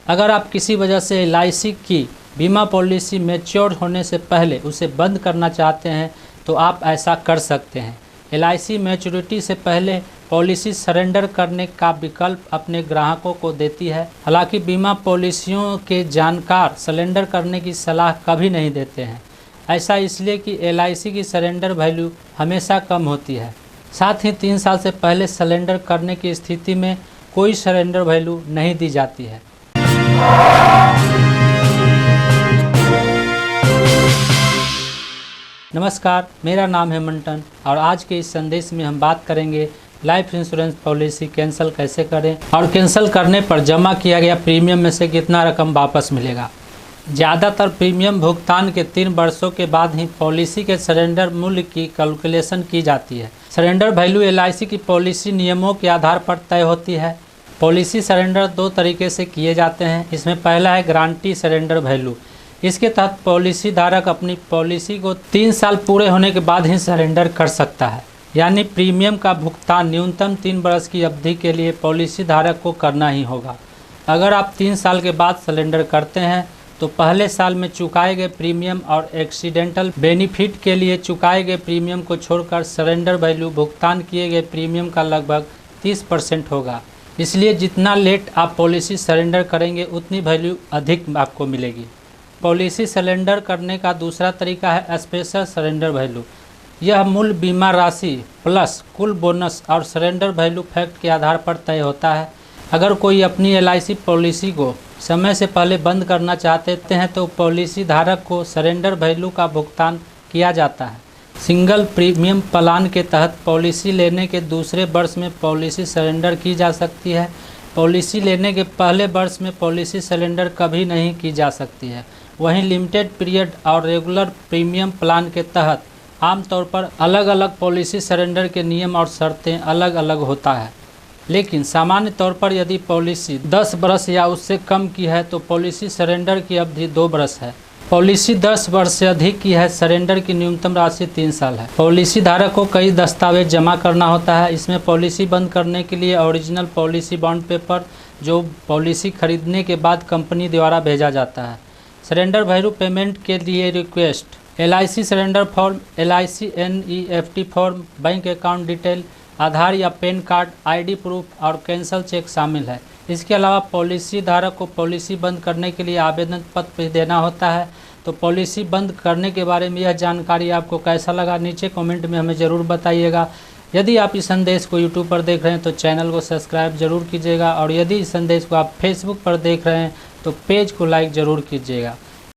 अगर आप किसी वजह से LIC की बीमा पॉलिसी मैच्योर होने से पहले उसे बंद करना चाहते हैं तो आप ऐसा कर सकते हैं। LIC मैच्योरिटी से पहले पॉलिसी सरेंडर करने का विकल्प अपने ग्राहकों को देती है। हालांकि बीमा पॉलिसियों के जानकार सरेंडर करने की सलाह कभी नहीं देते हैं। ऐसा इसलिए कि LIC की सरेंडर वैल्यू हमेशा कम होती है। साथ ही 3 साल से पहले सरेंडर करने की स्थिति में कोई सरेंडर वैल्यू नहीं दी जाती है। नमस्कार, मेरा नाम है मंटन और आज के इस संदेश में हम बात करेंगे लाइफ इंश्योरेंस पॉलिसी कैंसिल कैसे करें और कैंसिल करने पर जमा किया गया प्रीमियम में से कितना रकम वापस मिलेगा। ज़्यादातर प्रीमियम भुगतान के 3 वर्षों के बाद ही पॉलिसी के सरेंडर मूल्य की कैलकुलेशन की जाती है। सरेंडर वैल्यू LIC की पॉलिसी नियमों के आधार पर तय होती है। पॉलिसी सरेंडर 2 तरीके से किए जाते हैं। इसमें पहला है गारंटी सरेंडर वैल्यू। इसके तहत पॉलिसी धारक अपनी पॉलिसी को 3 साल पूरे होने के बाद ही सरेंडर कर सकता है, यानी प्रीमियम का भुगतान न्यूनतम 3 वर्ष की अवधि के लिए पॉलिसी धारक को करना ही होगा। अगर आप 3 साल के बाद सरेंडर करते हैं तो पहले साल में चुकाए गए प्रीमियम और एक्सीडेंटल बेनिफिट के लिए चुकाए गए प्रीमियम को छोड़कर सरेंडर वैल्यू भुगतान किए गए प्रीमियम का लगभग 30% होगा। इसलिए जितना लेट आप पॉलिसी सरेंडर करेंगे उतनी वैल्यू अधिक आपको मिलेगी। पॉलिसी सरेंडर करने का दूसरा तरीका है स्पेशल सरेंडर वैल्यू। यह मूल बीमा राशि प्लस कुल बोनस और सरेंडर वैल्यू फैक्ट के आधार पर तय होता है। अगर कोई अपनी LIC पॉलिसी को समय से पहले बंद करना चाहते हैं तो पॉलिसी धारक को सरेंडर वैल्यू का भुगतान किया जाता है। सिंगल प्रीमियम प्लान के तहत पॉलिसी लेने के दूसरे वर्ष में पॉलिसी सरेंडर की जा सकती है। पॉलिसी लेने के पहले वर्ष में पॉलिसी सरेंडर कभी नहीं की जा सकती है। वहीं लिमिटेड पीरियड और रेगुलर प्रीमियम प्लान के तहत आमतौर पर अलग अलग पॉलिसी सरेंडर के नियम और शर्तें अलग अलग होता है। लेकिन सामान्य तौर पर यदि पॉलिसी 10 वर्ष या उससे कम की है तो पॉलिसी सरेंडर की अवधि 2 वर्ष है। पॉलिसी 10 वर्ष से अधिक की है, सरेंडर की न्यूनतम राशि 3 साल है। पॉलिसी धारक को कई दस्तावेज जमा करना होता है। इसमें पॉलिसी बंद करने के लिए ओरिजिनल पॉलिसी बॉन्ड पेपर जो पॉलिसी खरीदने के बाद कंपनी द्वारा भेजा जाता है, सरेंडर वैल्यू पेमेंट के लिए request, LIC surrender form, LIC NEFT form, bank account detail, Aadhaar या पैन कार्ड, ID प्रूफ और कैंसल चेक शामिल है। इसके अलावा पॉलिसी धारक को पॉलिसी बंद करने के लिए आवेदन पत्र भी देना होता है। तो पॉलिसी बंद करने के बारे में यह जानकारी आपको कैसा लगा, नीचे कमेंट में हमें ज़रूर बताइएगा। यदि आप इस संदेश को YouTube पर देख रहे हैं तो चैनल को सब्सक्राइब जरूर कीजिएगा और यदि इस संदेश को आप Facebook पर देख रहे हैं तो पेज को लाइक ज़रूर कीजिएगा।